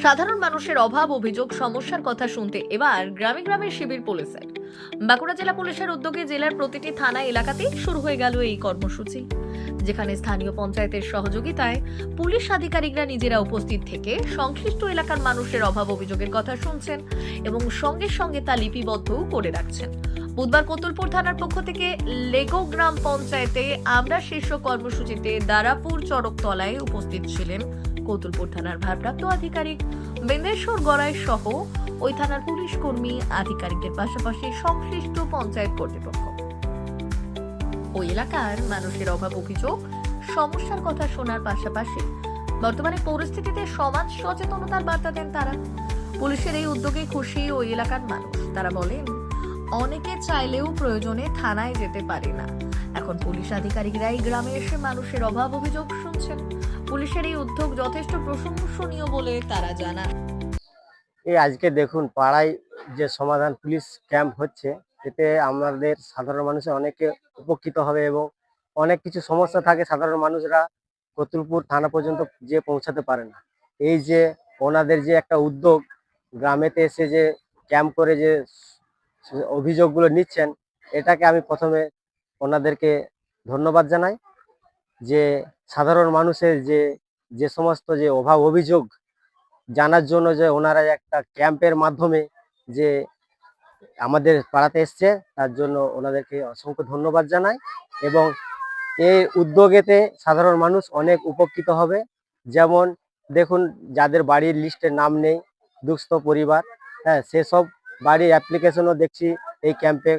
সাধারণ মানুষের অভাব, অভিযোগ, সমস্যার কথা শুনতে এবার গ্রামে গ্রামে শিবির পুলিশের। বাঁকুড়া জেলা পুলিশের উদ্যোগে জেলার প্রতিটি থানা এলাকাতেই শুরু হয়ে গেল এই কর্মসূচি, যেখানে স্থানীয় পঞ্চায়েতের সহযোগিতায় পুলিশ আধিকারিকরা নিজেরা উপস্থিত থেকে সংশ্লিষ্ট এলাকার মানুষের অভাব অভিযোগের কথা শুনছেন এবং সঙ্গে সঙ্গে তা লিপিবদ্ধও করে রাখছেন। বুধবার কতুলপুর থানার পক্ষ থেকে লেগো গ্রাম পঞ্চায়েতে আমরা শীর্ষ কর্মসূচিতে দারাপুর চড়কতলায় উপস্থিত ছিলেন কতুলপুর থানার ভারপ্রাপ্ত আধিকারিক বেন্দেশ্বর গড়াই সহ ওই থানার পুলিশ কর্মী আধিকারিকদের পাশাপাশি সংশ্লিষ্ট পঞ্চায়েত কর্তৃপক্ষ। ওই এলাকার মানুষের অভাব, অভিযোগ, সমস্যার কথা শোনার পাশাপাশি বর্তমানে পরিস্থিতিতে সমাজ সচেতনতার বার্তা দেন তারা। পুলিশের এই উদ্যোগে খুশি ওই এলাকার মানুষ। তারা বলেন, অনেকে চাইলেও প্রয়োজনে থানায় যেতে পারে না, এখন পুলিশ আধিকারিকরাই গ্রামে এসে মানুষের অভাব অভিযোগ শুনছেন। পুলিশের এই উদ্যোগ যথেষ্ট প্রশংসনীয় বলে তারা জানান। এই আজকে দেখুন পাড়ায় যে সমাধান পুলিশ ক্যাম্প হচ্ছে, এতে আমাদের সাধারণ মানুষের অনেকে উপকৃত হবে এবং অনেক কিছু সমস্যা থাকে সাধারণ মানুষরা কতুলপুর থানা পর্যন্ত যে পৌঁছাতে পারে না। এই যে ওনাদের যে একটা উদ্যোগ, গ্রামেতে এসে যে ক্যাম্প করে যে অভিযোগগুলো নিচ্ছেন, এটাকে আমি প্রথমে ওনাদেরকে ধন্যবাদ জানাই। যে সাধারণ মানুষের যে যে সমস্ত যে অভাব অভিযোগ জানার জন্য যে ওনারা একটা ক্যাম্পের মাধ্যমে যে আমাদের পাড়াতে এসছে, তার জন্য ওনাদেরকে অসংখ্য ধন্যবাদ জানাই। এবং এই উদ্যোগেতে সাধারণ মানুষ অনেক উপকৃত হবে। যেমন দেখুন, যাদের বাড়ির লিস্টে নাম নেই, দুস্থ পরিবার, হ্যাঁ, সেসব বাড়ির অ্যাপ্লিকেশনও দেখছি এই ক্যাম্পে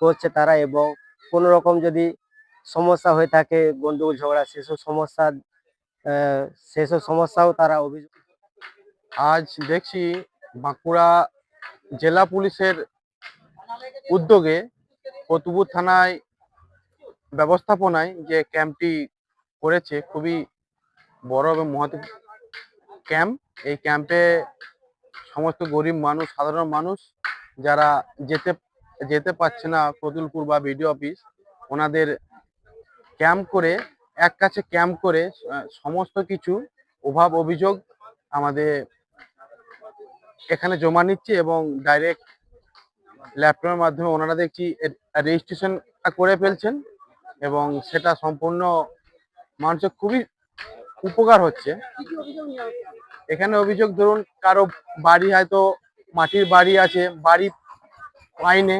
করছে তারা। এবং কোনো রকম যদি সমস্যা হয়ে থাকে, গন্ডগোল ঝগড়া, সেসব সমস্যাও তারা অভিযোগ। আজ দেখছি বাঁকুড়া জেলা পুলিশের উদ্যোগে কতুলপুর থানায় ব্যবস্থাপনায় যে ক্যাম্পটি করেছে, খুবই বড় এবং মহৎ ক্যাম্প। এই ক্যাম্পে সমস্ত গরিব মানুষ, সাধারণ মানুষ যারা যেতে যেতে পারছে না কতুলপুর বা বিডিও অফিস, ওনাদের ক্যাম্প করে এক কাছে ক্যাম্প করে সমস্ত কিছু অভাব অভিযোগ আমাদের এখানে জমা নিচ্ছে এবং ডাইরেক্ট ল্যাপটপের মাধ্যমে ওনারা দেখছি রেজিস্ট্রেশন করে ফেলছেন এবং সেটা সম্পূর্ণ মানুষের খুবই উপকার হচ্ছে। এখানে অভিযোগ, ধরুন কারো বাড়ি হয়তো মাটির বাড়ি আছে, বাড়ি পায়নি,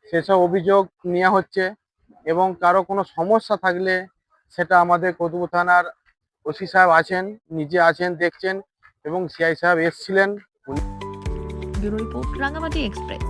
সেসব অভিযোগ নেওয়া হচ্ছে। এবং কারো কোনো সমস্যা থাকলে সেটা আমাদের কতুলপুর থানার ওসি সাহেব আছেন, নিজে আছেন, দেখছেন, এবং সিআই সাহেব এসছিলেন। Bureau report, Rangamati express.